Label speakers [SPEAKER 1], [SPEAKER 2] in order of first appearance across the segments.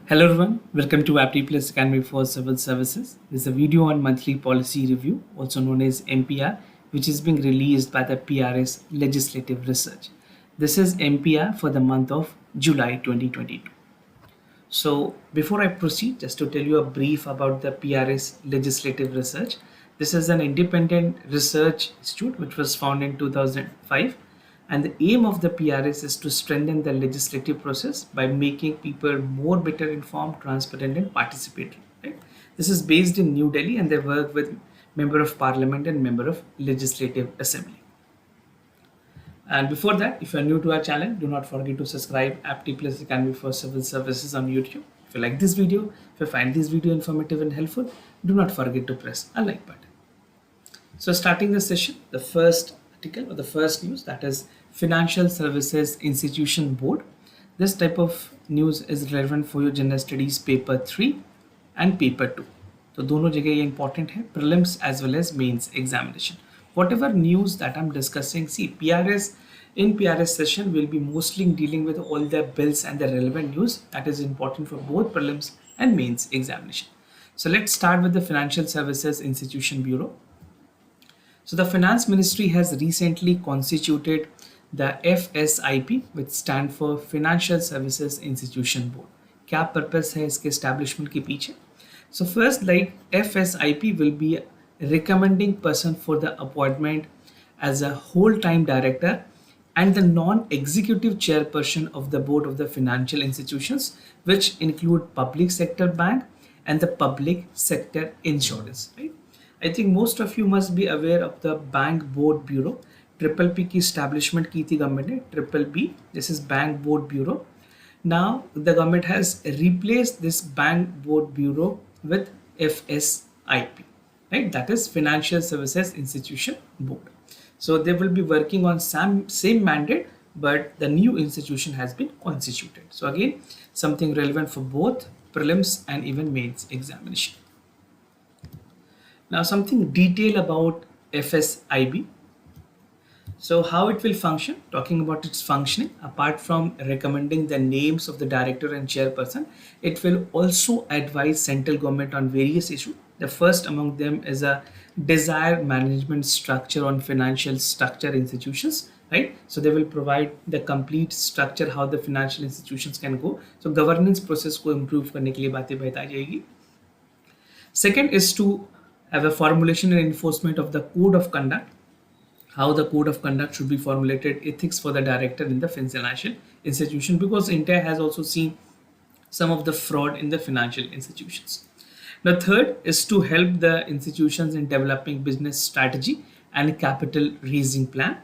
[SPEAKER 1] Hello everyone, welcome to Apti Plus Academy for Civil Services. This is a video on monthly policy review, also known as MPR, which is being released by the PRS Legislative Research. This is MPR for the month of July 2022. So before I proceed, just to tell you a brief about the PRS Legislative Research. This is an independent research institute which was founded in 2005, and the aim of the PRS is to strengthen the legislative process by making people more better informed, transparent and participatory. Right? This is based in New Delhi and they work with Member of Parliament and Member of Legislative Assembly. And before that, if you are new to our channel, do not forget to subscribe Apti Plus Academy for Civil Services on YouTube. If you like this video, if you find this video informative and helpful, do not forget to press a like button. So starting the session, the first article or the first news, that is Financial Services Institution Board. This type of news is relevant for your General Studies paper 3 and paper 2. तो दोनों जगह ये important है, prelims as well as mains examination. Whatever news that I'm discussing, see in PRS session we'll be mostly dealing with all the bills and the relevant news that is important for both prelims and mains examination. So let's start with the Financial Services Institution Bureau. So the Finance Ministry has recently constituted the FSIP, which stand for Financial Services Institution Board. क्या purpose है इसके establishment के पीछे? So first, like FSIP will be a recommending person for the appointment as a whole-time director and the non-executive chairperson of the board of the financial institutions, which include public sector bank and the public sector insurance. Right? I think most of you must be aware of the Bank Board Bureau. Triple P की establishment की थी government ने. Triple B, this is Bank Board Bureau. Now the government has replaced this Bank Board Bureau with FSIP, right? That is Financial Services Institution Board. So they will be working on same mandate, but the new institution has been constituted. So again, something relevant for both prelims and even mains examination. Now something detail about FSIB. So how it will function, talking about its functioning, apart from recommending the names of the director and chairperson, it will also advise central government on various issues. The first among them is a desired management structure on financial structure institutions, right? So they will provide the complete structure how the financial institutions can go. So governance process को improve करने के लिए बातें बताई जाएगी. Second is to have a formulation and enforcement of the code of conduct, how the code of conduct should be formulated, ethics for the director in the financial institution, because India has also seen some of the fraud in the financial institutions. The third is to help the institutions in developing business strategy and capital raising plan.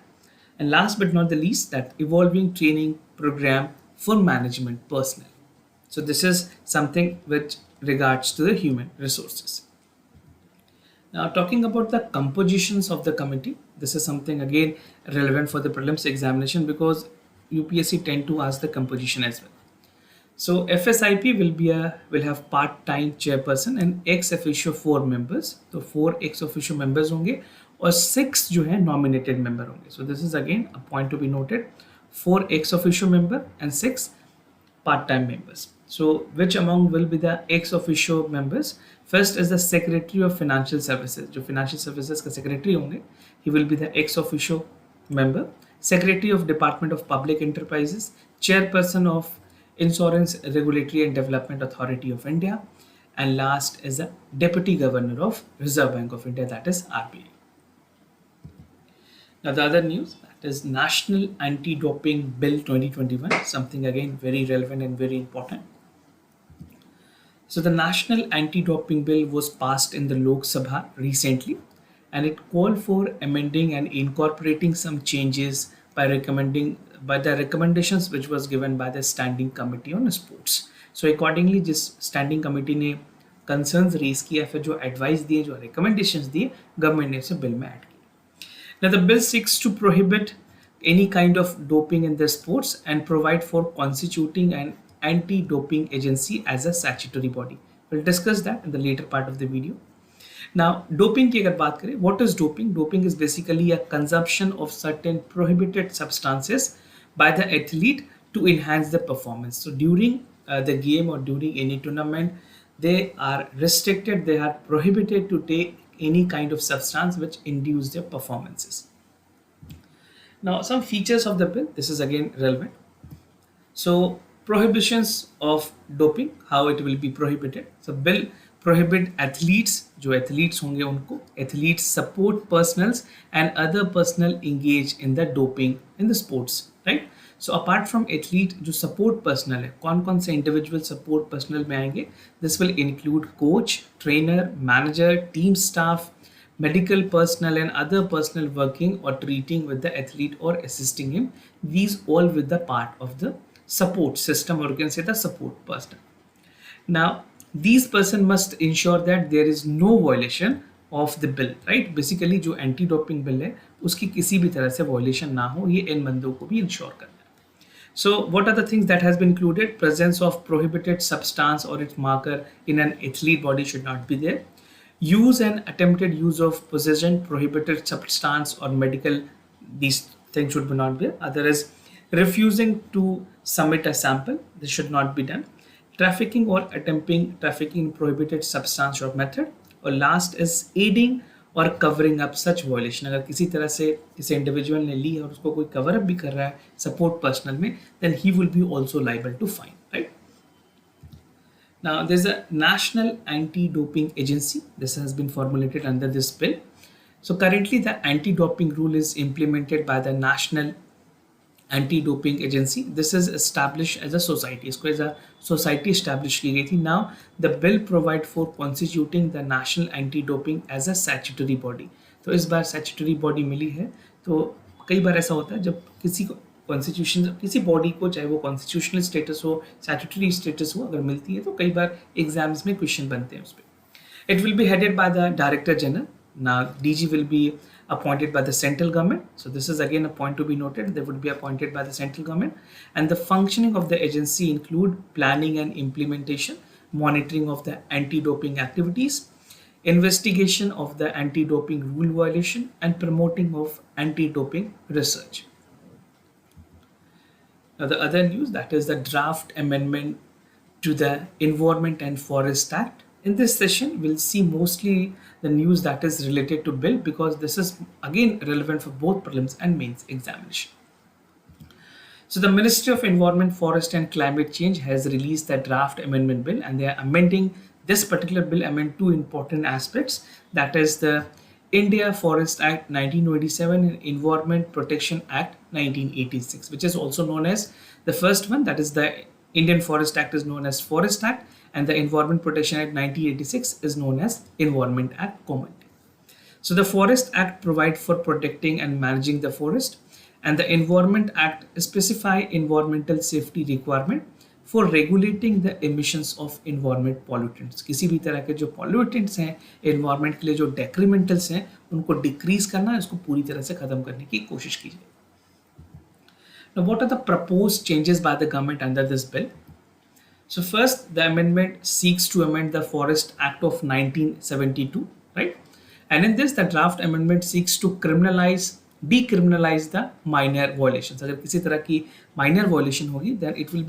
[SPEAKER 1] And last but not the least, that evolving training program for management personnel. So this is something which regards to the human resources. Now talking about the compositions of the committee, this is something again relevant for the prelims examination because UPSC tend to ask the composition as well. So FSIP will have part-time chairperson and ex officio 4 members. So 4 ex officio members होंगे और 6 जो है nominated member होंगे. So this is again a point to be noted. 4 ex officio member and 6 part-time members. So which among will be the ex officio members? First is the Secretary of Financial Services. जो Financial Services का secretary होंगे, he will be the ex officio member. Secretary of Department of Public Enterprises, chairperson of Insurance Regulatory and Development Authority of India, and last is the Deputy Governor of Reserve Bank of India, that is RBI. Now the other news, that is National Anti-Doping Bill 2021, something again very relevant and very important. So the National Anti-Doping Bill was passed in the Lok Sabha recently, and it called for amending and incorporating some changes by the recommendations which was given by the Standing Committee on Sports. So accordingly, जिस Standing Committee ने concerns raise किया, फिर जो advice दिए, जो recommendations दिए, government ने उसे bill में add किया. Now the bill seeks to prohibit any kind of doping in the sports and provide for constituting an anti-doping agency as a statutory body. We'll discuss that in the later part of the video. Now, doping की अगर बात करें, what is doping? Doping is basically a consumption of certain prohibited substances by the athlete to enhance the performance. So during the game or during any tournament, they are restricted, they are prohibited to take any kind of substance which induce their performances. Now, some features of the bill, this is again relevant. So, prohibitions of doping, how it will be prohibited. So, bill prohibit athletes, जो athletes होंगे उनको, athletes support personals and other personnel engage in the doping in the sports, right? So apart from athlete, जो support personnel है, कौन से individual support personnel में आएंगे? This will include coach, trainer, manager, team staff, medical personnel and other personnel working or treating with the athlete or assisting him. These all with the part of the support system, or you can say the support personnel. Now, these person must ensure that there is no violation of the bill, right? Basically, जो anti doping bill है उसकी किसी भी तरह से violation ना हो, ये इन बंदों को भी इंश्योर करना है. So, what are the things that has been included? Presence of prohibited substance or its marker in an athlete body should not be there. Use and attempted use of possession, prohibited substance or medical, these things should not be there. Other is refusing to submit a sample, this should not be done. Trafficking or attempting trafficking in prohibited substance or method. और last is adding और covering up सच violation. अगर किसी तरह से किसी individual ने ली और उसको कोई कवर अप भी कर रहा है सपोर्ट पर्सनल में, then he will be also liable to fine, right? Now there is a national anti doping agency. This has been formulated under this bill. So currently the anti-doping rule is implemented by the National Anti-Doping Agency. This is established as a society. इसको as a society established की गई थी. Now the bill provide for constituting the National Anti-Doping as a statutory body. तो इस बार statutory body मिली है. तो कई बार ऐसा होता है जब किसी को कॉन्स्टिट्यूशन, किसी बॉडी को, चाहे वो कॉन्स्टिट्यूशनल स्टेटस हो, स्टैट्यूटरी स्टेटस हो, अगर मिलती है तो कई बार एग्जाम्स में क्वेश्चन बनते हैं उस पर. It will be headed by the director general. Now, DG will be appointed by the central government. So this is again a point to be noted. They would be appointed by the central government. And the functioning of the agency include planning and implementation, monitoring of the anti-doping activities, investigation of the anti-doping rule violation, and promoting of anti-doping research. Now the other news, that is the draft amendment to the Environment and Forest Act. In this session, we'll see mostly the news that is related to bill, because this is again relevant for both prelims and mains examination. So the Ministry of Environment, Forest and Climate Change has released the draft amendment bill, and they are amending this particular bill, amend two important aspects, that is the India Forest Act 1927 and Environment Protection Act 1986, which is also known as the first one, that is the Indian Forest Act is known as Forest Act, and the Environment Protection Act 1986 is known as Environment Act commonly. So the Forest Act provides for protecting and managing the forest, and the Environment Act specify environmental safety requirement for regulating the emissions of environment pollutants. किसी भी तरह के जो pollutants हैं environment के लिए, जो decrementals हैं, उनको decrease करना, इसको पूरी तरह से खत्म करने की कोशिश की जाए. Now, what are the proposed changes by the government under this bill? So first, the amendment seeks to amend the Forest Act of 1972, right? And in this, the draft amendment seeks to decriminalize the minor violations. अगर किसी तरह की minor violation होगी, then it will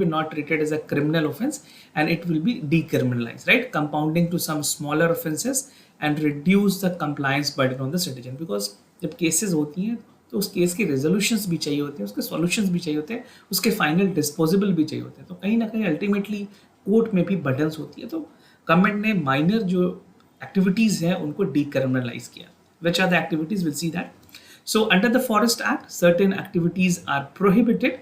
[SPEAKER 1] be not treated as a criminal offense, and it will be decriminalized, right? Compounding to some smaller offenses and reduce the compliance burden on the citizen. Because जब cases होती हैं तो उस case के resolutions भी चाहिए होते हैं, उसके सॉल्यूशंस भी चाहिए होते हैं, उसके फाइनल डिस्पोजेबल भी चाहिए होते हैं. तो कहीं ना कहीं अल्टीमेटली कोर्ट में भी बर्डन्स होती है. तो गवर्नमेंट ने माइनर जो एक्टिविटीज़ हैं उनको डीक्रिमिनलाइज किया. Which are the activities, will see that. So under the forest act certain activities are prohibited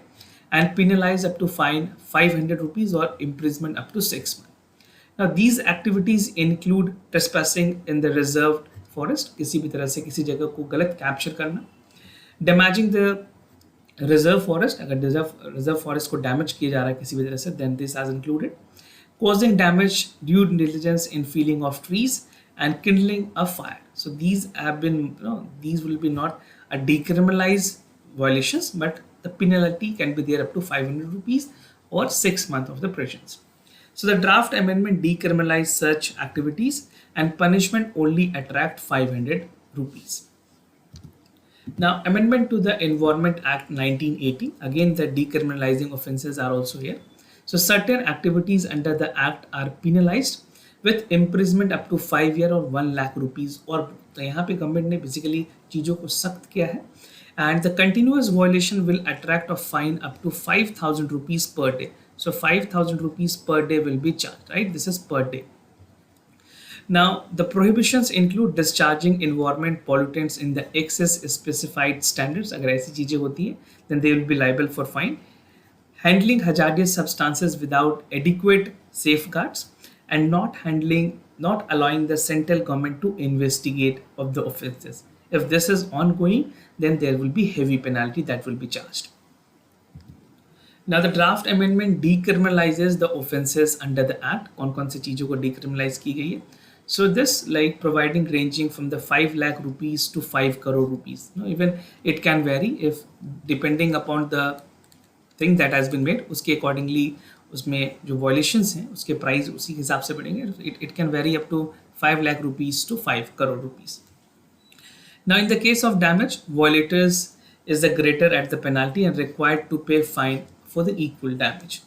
[SPEAKER 1] and penalized up to fine 500 rupees or imprisonment up to 6 months. Now these activities include trespassing in the reserved forest, किसी भी तरह से किसी जगह को गलत capture करना, damaging the reserve forest, अगर रिजर्व फॉरेस्ट को डैमेज किया जा रहा है किसी भी तरह से, then this has included causing damage due diligence in felling of trees and kindling a fire. So these have been, these will be not a decriminalized violations, but the penalty can be there up to 500 rupees or 6 months of the prisons. So the draft amendment decriminalized such activities, and punishment only attract 500 rupees. Now, amendment to the Environment Act 1980, again the decriminalizing offences are also here. So certain activities under the act are penalized with imprisonment up to 5 year or 1 lakh rupees और तो यहाँ पे government ने basically चीज़ों को सख्त किया है. And the continuous violation will attract a fine up to 5,000 rupees per day. So 5,000 rupees per day will be charged, right? This is per day. Now, the prohibitions include discharging environment pollutants in the excess specified standards. अगर ऐसी चीजें होती हैं, then they will be liable for fine. Handling hazardous substances without adequate safeguards, and not allowing the central government to investigate of the offences. If this is ongoing, then there will be heavy penalty that will be charged. Now the draft amendment decriminalizes the offences under the act. कौन-कौन सी चीज़ों को decriminalize की गई है? So this like providing ranging from the 5 lakh rupees to 5 crore rupees. Even it can vary if depending upon the thing that has been made. उसके accordingly उसमें जो violations हैं उसके price उसी हिसाब से बढ़ेंगे. It can vary up to 5 lakh rupees to 5 crore rupees. Now in the case of damage, violators is the greater at the penalty and required to pay fine for the equal damage.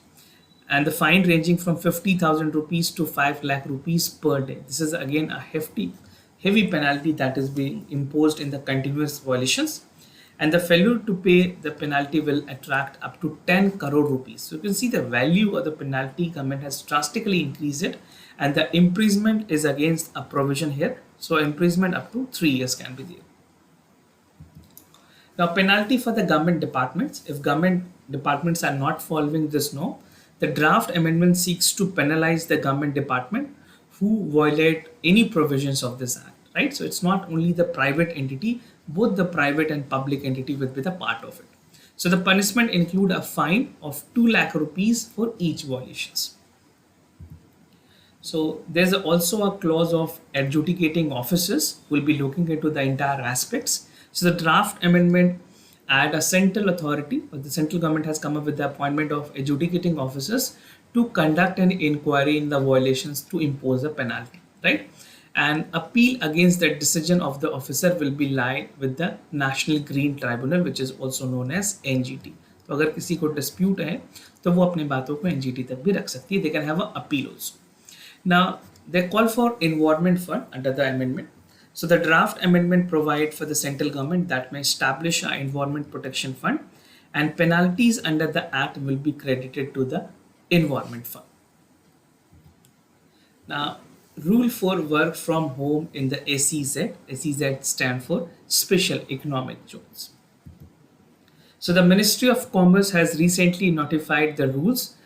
[SPEAKER 1] And the fine ranging from 50,000 rupees to 5 lakh rupees per day. This is again a heavy penalty that is being imposed in the continuous violations. And the failure to pay the penalty will attract up to 10 crore rupees. So you can see the value of the penalty, government has drastically increased it, and the imprisonment is against a provision here. So imprisonment up to 3 years can be there. Now penalty for the government departments. If government departments are not following this law, the draft amendment seeks to penalize the government department who violate any provisions of this act, right? So it's not only the private entity, both the private and public entity will be the part of it. So the punishment include a fine of 2 lakh rupees for each violations. So there's also a clause of adjudicating officers who will be looking into the entire aspects. So the draft amendment add a central authority, or the central government has come up with the appointment of adjudicating officers to conduct an inquiry in the violations to impose a penalty, right? And appeal against the decision of the officer will be lie with the National Green Tribunal, which is also known as NGT. तो अगर किसी को dispute है तो वो अपने बातों को NGT तक भी रख सकती है. They can have an appeal also. Now they call for environment fund under the amendment. So the draft amendment provide for the central government that may establish an environment protection fund, and penalties under the act will be credited to the environment fund. Now, rule for work from home in the SEZ. SEZ stand for Special Economic Zones. So the Ministry of Commerce has recently notified the rules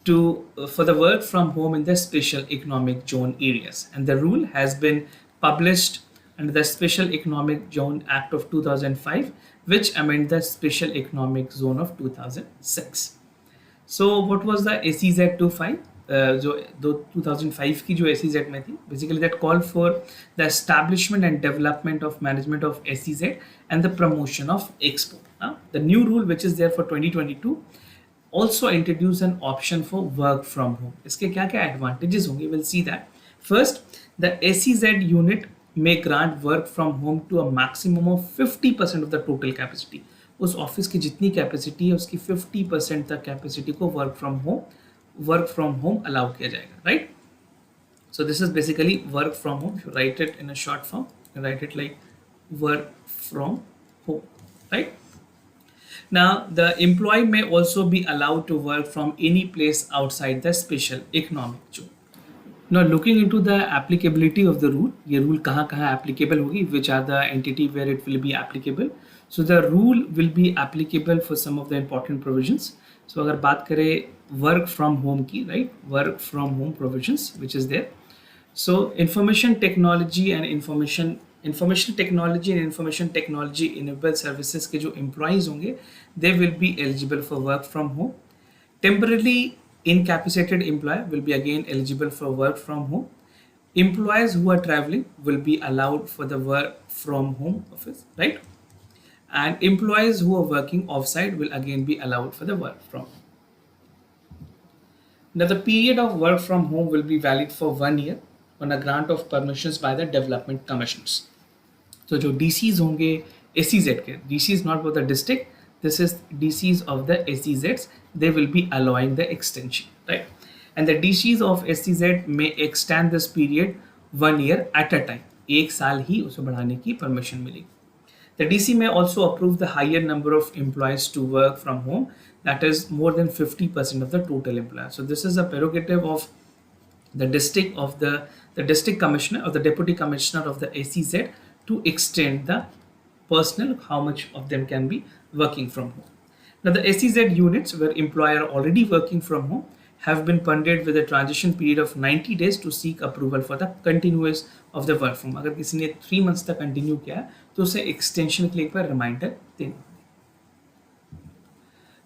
[SPEAKER 1] for the work from home in the Special Economic Zone areas, and the rule has been published under the Special Economic Zone Act of 2005, which amended the Special Economic Zone of 2006. So what was the SEZ 25? जो 2005 की जो SEZ में थी, basically that called for the establishment and development of management of SEZ and the promotion of export. The new rule which is there for 2022 also introduce an option for work from home. इसके क्या-क्या advantages होंगे? We'll see that. First, the SEZ unit may grant work from home to a maximum of 50% of the total capacity. उस office की जितनी capacity है उसकी 50% तक capacity को वर्क फ्रॉम होम अलाउ किया जाएगा, right? So this is basically work from home. You right it in a short form, you right it like work from home, right? Now, the employee may also be allowed to work from any place outside the special economic zone. Now, looking into the applicability of the rule, ये rule कहाँ applicable होगी, which are the entity where it will be applicable. So the rule will be applicable for some of the important provisions. So अगर बात करें work from home की, right? Work from home provisions, which is there. So information technology enabled services के जो employees होंगे, they will be eligible for work from home. Temporarily incapacitated employee will be again eligible for work from home. Employees who are traveling will be allowed for the work from home office, right? And employees who are working offsite will again be allowed for the work from home. Now the period of work from home will be valid for 1 year on a grant of permissions by the development commissioners. So जो DCs होंगे SEZ के, DC is not for the district, This is DCs of the SEZs. They will be allowing the extension, right? And the DCs of SEZ may extend this period 1 year at a time. एक साल ही उसे बढ़ाने की permission मिलेगी. The DC may also approve the higher number of employees to work from home, that is more than 50% of the total employees. So this is a prerogative of the district commissioner or the deputy commissioner of the SEZ to extend the personnel, how much of them can be working from home. Now the SEZ units where employer are already working from home have been funded with a transition period of 90 days to seek approval for the continuous of the work from. अगर किसी ने 3 months तक continue किया है तो उसे extension के लिए एक बार रिमाइंडर देना.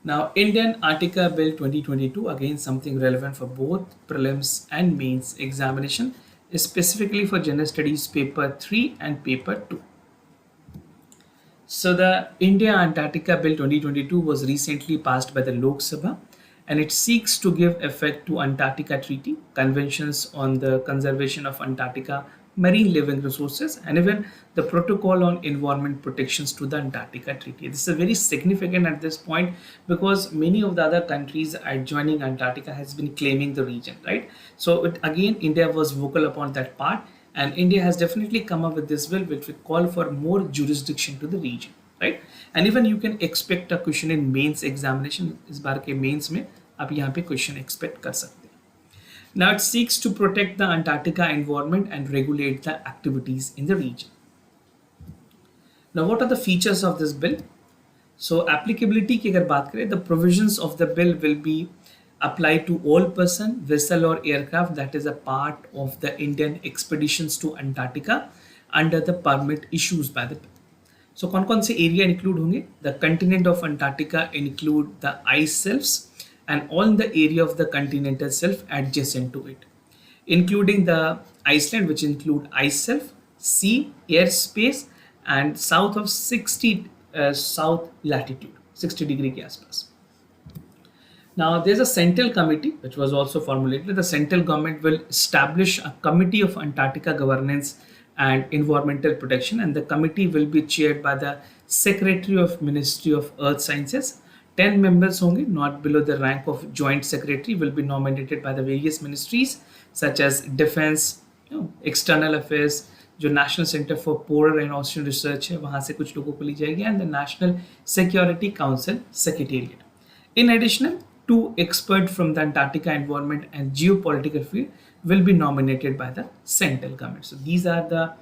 [SPEAKER 1] Now Indian Artica Bill 2022, again something relevant for both prelims and mains examination, is specifically for general studies paper 3 and paper 2. So the India Antarctica Bill 2022 was recently passed by the Lok Sabha, and it seeks to give effect to Antarctica Treaty, conventions on the conservation of Antarctica marine living resources, and even the protocol on environment protections to the Antarctica Treaty. This is very significant at this point because many of the other countries adjoining Antarctica has been claiming the region, right? So again, India was vocal upon that part, and India has definitely come up with this bill which will call for more jurisdiction to the region, right? And even you can expect a question in mains examination. इस बार के mains में आप यहाँ पे question expect कर सकते हैं. Now it seeks to protect the Antarctica environment and regulate the activities in the region. Now what are the features of this bill? So applicability की अगर बात करें, the provisions of the bill will be applied to all person, vessel or aircraft that is a part of the Indian expeditions to Antarctica under the permit issued by the bill. So कौन-कौन से area include होंगे? The continent of Antarctica include the ice shelves and all the area of the continental shelf adjacent to it, including the Iceland, which include ice shelf, sea, airspace, and south of 60 south latitude, 60 degree के आसपास. Now there's a central committee which was also formulated. The central government will establish a committee of Antarctica governance and environmental protection, and the committee will be chaired by the Secretary of Ministry of Earth Sciences. 10 members होंगे, not below the rank of joint secretary, will be nominated by the various ministries such as defense, external affairs, जो National Center for Polar and Ocean Research है वहाँ से कुछ लोगों को ली जाएगी, and the National Security Council Secretariat. In addition, 2 experts from the Antarctica environment and geopolitical field will be nominated by the central government. So these are the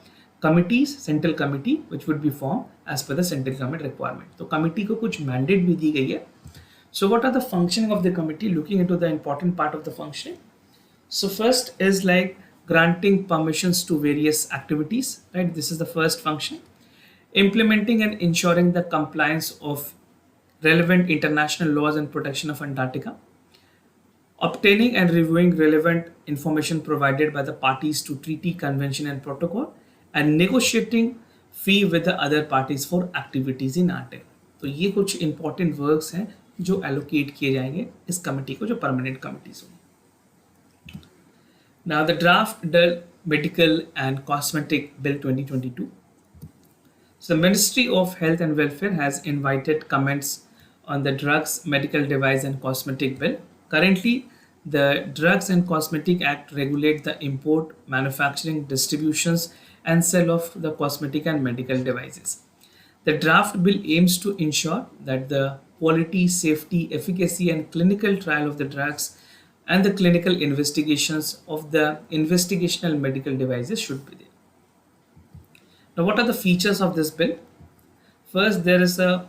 [SPEAKER 1] committees, central committee, which would be formed as per the central government requirement. So committee को कुछ mandate भी दी गई है. So what are the functioning of the committee? Looking into the important part of the functioning. So first is like granting permissions to various activities, right? This is the first function. Implementing and ensuring the compliance of relevant international laws and protection of Antarctica. Obtaining and reviewing relevant information provided by the parties to treaty, convention and protocol, and negotiating fee with the other parties for activities in Antarctica. तो ये कुछ important works हैं जो allocate किए जाएंगे इस committee को, जो permanent committees होंगी. Now the draft medical and cosmetic bill 2022. So the Ministry of Health and Welfare has invited comments on the drugs, medical device and cosmetic bill. Currently, the Drugs and Cosmetic Act regulate the import, manufacturing, distributions and sale of the cosmetic and medical devices. The draft bill aims to ensure that the quality, safety, efficacy and clinical trial of the drugs and the clinical investigations of the investigational medical devices should be there. Now, what are the features of this bill? First, there is a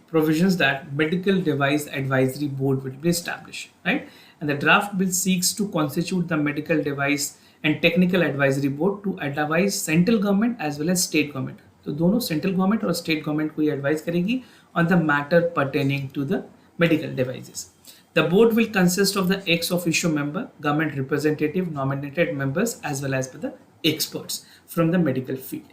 [SPEAKER 1] provisions that medical device advisory board will be established, right? And the draft bill seeks to constitute the medical device and technical advisory board to advise central government as well as state government. तो दोनों central government और state government को ये advise करेगी on the matter pertaining to the medical devices. The board will consist of the ex officio member, government representative, nominated members as well as the experts from the medical field.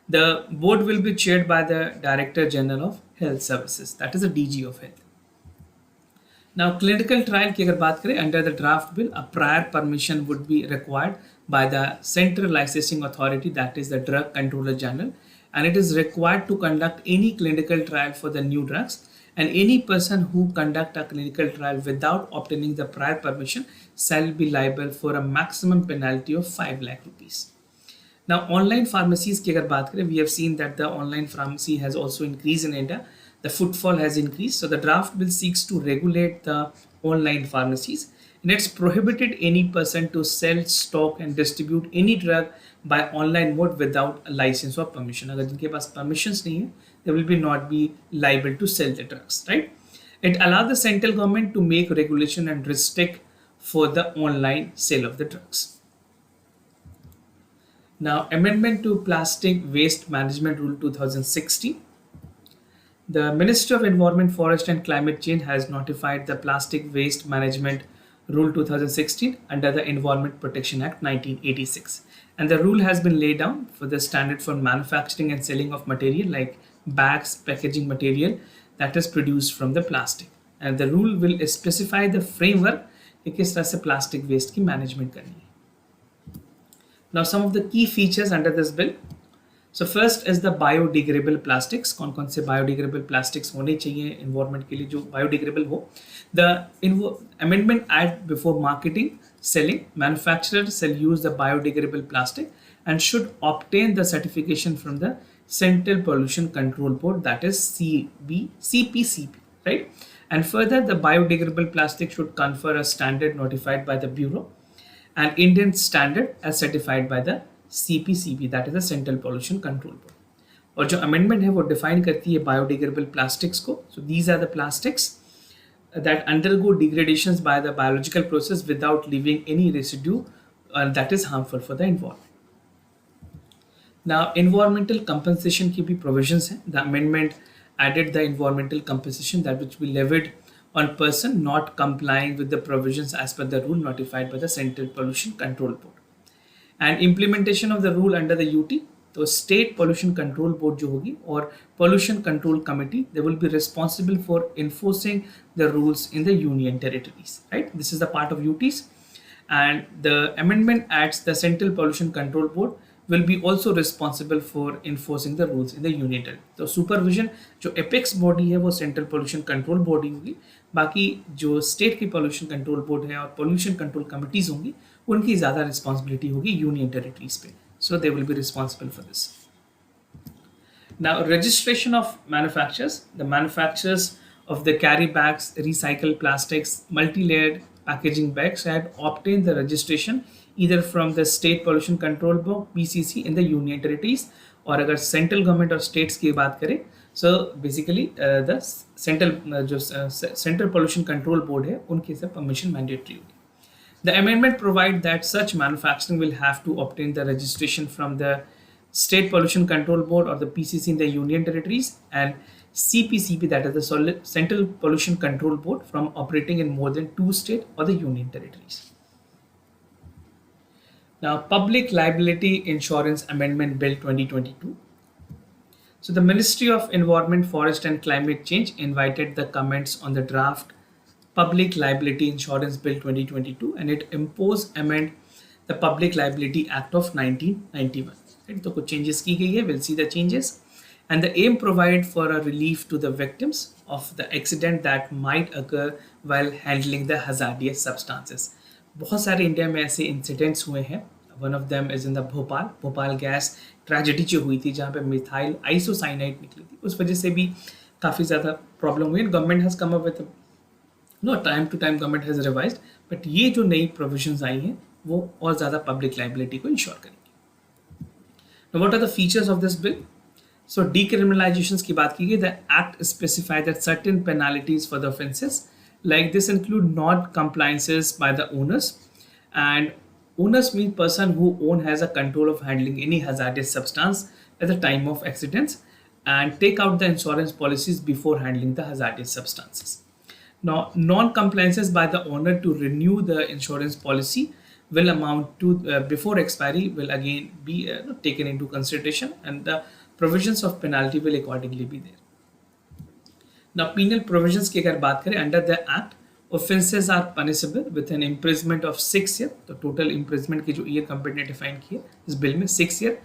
[SPEAKER 1] The board will be chaired by the Director General of Health Services, that is the DG of Health. Now, clinical trial की अगर बात करें, under the draft bill, a prior permission would be required by the Central Licensing Authority, that is the Drug Controller General, and it is required to conduct any clinical trial for the new drugs and any person who conduct a clinical trial without obtaining the prior permission shall be liable for a maximum penalty of 5 lakh rupees. Now, online pharmacies की अगर बात करें, we have seen that the online pharmacy has also increased in India. The footfall has increased. So the draft bill seeks to regulate the online pharmacies, and it's prohibited any person to sell, stock, and distribute any drug by online mode without a license or permission. अगर जिनके पास permissions नहीं है, they will be not be liable to sell the drugs, right? It allows the central government to make regulation and restrict for the online sale of the drugs. Now, amendment to Plastic Waste Management Rule 2016. The Ministry of Environment, Forest and Climate Change has notified the Plastic Waste Management Rule 2016 under the Environment Protection Act 1986. And the rule has been laid down for the standard for manufacturing and selling of material like bags, packaging material that is produced from the plastic. And the rule will specify the framework कि किस तरह से plastic waste की management करनी है. Now, some of the key features under this bill. So first is the biodegradable plastics. कौन कौन से biodegradable plastics होने चाहिए environment के लिए जो biodegradable हो. The amendment act before marketing, selling, manufacturers shall use the biodegradable plastic and should obtain the certification from the Central Pollution Control Board, that is CPCB, right? And further, the biodegradable plastic should confer a standard notified by the Bureau and Indian standard as certified by the CPCB, that is the Central Pollution Control Board. और जो amendment है वो define करती है biodegradable plastics को. So these are the plastics that undergo degradations by the biological process without leaving any residue that is harmful for the environment. Now, environmental compensation की भी provisions हैं. The amendment added the environmental compensation that which be levied on person not complying with the provisions as per the rule notified by the Central Pollution Control Board. And implementation of the rule under the UT, तो State Pollution Control Board जो होगी और Pollution Control Committee, they will be responsible for enforcing the rules in the union territories, right? This is the part of UTs. And the amendment adds the Central Pollution Control Board will be also responsible for enforcing the rules in the union territory. तो supervision जो apex body है वो Central Pollution Control Body होगी, बाकी जो state की Pollution Control Board है और Pollution Control Committees होंगी उनकी ज़्यादा responsibility होगी union territories पे. So they will be responsible for this. Now, registration of manufacturers. The manufacturers of the carry bags, recycled plastics, multi-layered packaging bags had obtained the registration either from the State Pollution Control Board (PCC) in the union territories, और अगर central government और states की बात करें, so basically the Central Pollution Control Board है उनके से permission mandatory होगी. The amendment provides that such manufacturing will have to obtain the registration from the State Pollution Control Board or the PCC in the union territories and CPCB, that is the Central Pollution Control Board, from operating in more than 2 states or the union territories. Now, Public Liability Insurance Amendment Bill 2022. So the Ministry of Environment, Forest and Climate Change invited the comments on the draft Public Liability Insurance Bill 2022 and it imposed amend the Public Liability Act of 1991. Right? तो कुछ changes की गई है. We'll see the changes. And the aim provide for a relief to the victims of the accident that might occur while handling the hazardous substances. बहुत सारे India में ऐसे incidents हुए हैं. One of them is in the Bhopal gas tragedy जो हुई थी जहाँ पे मिथाइल आइसोसाइनाइड निकली थी. उस वजह से भी काफ़ी ज़्यादा प्रॉब्लम हुई. Government has come up with time to time government has revised, but ये जो नई प्रोविजंस आई हैं वो और ज़्यादा पब्लिक लाइबिलिटी को इंश्योर करेंगी. Now, what are the features of this bill? So, decriminalizations की बात की गई. The act specifies that certain penalties for the offences like this include non-compliances by the owners, and owners mean person who has a control of handling any hazardous substance at the time of accidents and take out the insurance policies before handling the hazardous substances. Now, non-compliances by the owner to renew the insurance policy will amount to before expiry will again be taken into consideration, and the provisions of penalty will accordingly be there. Now, penal provisions की अगर बात करें, under the act offences are punishable with an imprisonment of 6 years. तो total imprisonment की जो year company ने define की है इस bill में 6 years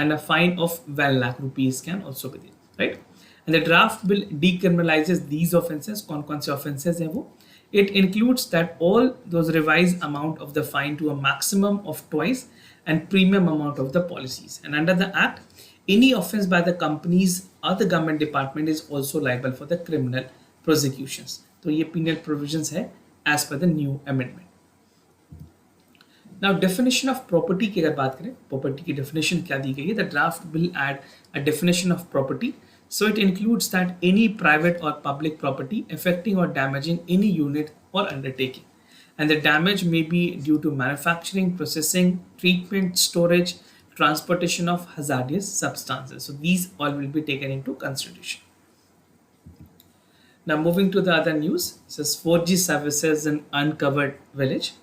[SPEAKER 1] and a fine of 1 lakh rupees can also be there, right? And the draft bill decriminalizes these offences. कौन-कौन से offences हैं वो? It includes that all those revised amount of the fine to a maximum of twice and premium amount of the policies. And under the act, any offence by the companies or the government department is also liable for the criminal prosecutions. तो ये penal provisions है as per the new amendment. Now definition of property की अगर बात करें, property की definition क्या दी गई है? The draft will add a definition of property. So it includes that any private or public property affecting or damaging any unit or undertaking. And the damage may be due to manufacturing, processing, treatment, storage, transportation of hazardous substances. So these all will be taken into consideration. Now moving to the other news, it says 4G services in uncovered village.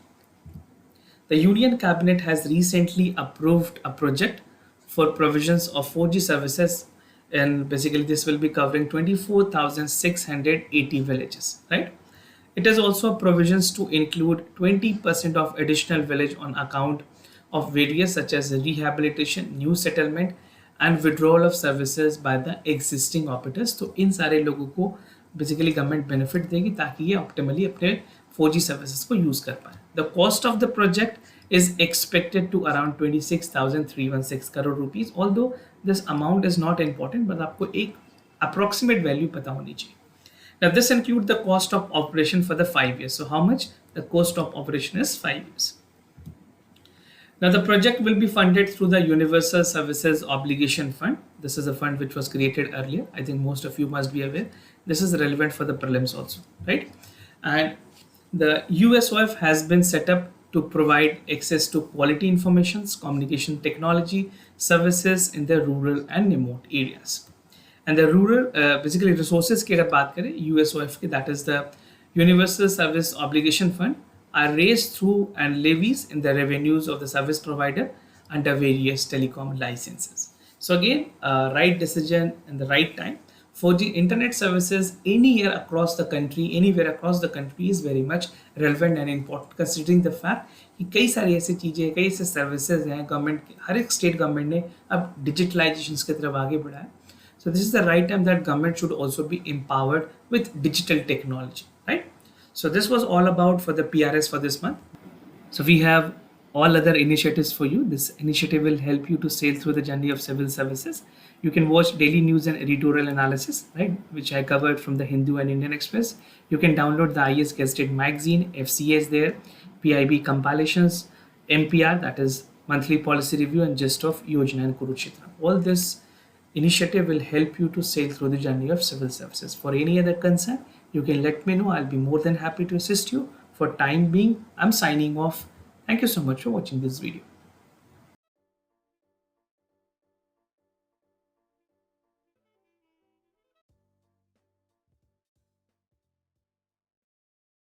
[SPEAKER 1] The Union Cabinet has recently approved a project for provisions of 4G services, and basically this will be covering 24,680 villages, right? It has also provisions to include 20% of additional village on account of various such as rehabilitation, new settlement and withdrawal of services by the existing operators. तो इन सारे लोगों को basically government benefit देगी ताकि ये optimally अपने 4G services को use कर पाए. The cost of the project is expected to around 26,316 crore rupees. Although this amount is not important, but आपको एक approximate value पता होनी चाहिए. Now this includes the cost of operation for the 5 years. So how much? The cost of operation is 5 years. Now the project will be funded through the Universal Services Obligation Fund. This is a fund which was created earlier. I think most of you must be aware. This is relevant for the prelims also, right? And the USOF has been set up to provide access to quality information, communication technology services in the rural and remote areas. And the rural basically resources की अगर बात करें USOF की, that is the Universal Service Obligation Fund, are raised through and levies in the revenues of the service provider under various telecom licenses. So again, right decision in the right time. 4G internet services anywhere across the country is very much relevant and important, considering the fact कि कई सारी ऐसी चीज़ें, कई ऐसे services हैं government, हर एक state government ने अब digitalizations की तरफ आगे बढ़ा है. So this is the right time that government should also be empowered with digital technology, right? So this was all about for the PRS for this month. So we have all other initiatives for you. This initiative will help you to sail through the journey of civil services. You can watch daily news and editorial analysis, right, which I covered from the Hindu and Indian Express. You can download the IAS Gazetted magazine, FCS there, PIB compilations, MPR, that is monthly policy review, and gist of Yojana and Kurukshetra. All this initiative will help you to sail through the journey of civil services. For any other concern, you can let me know. I'll be more than happy to assist you. For time being, I'm signing off. Thank you so much for watching this video.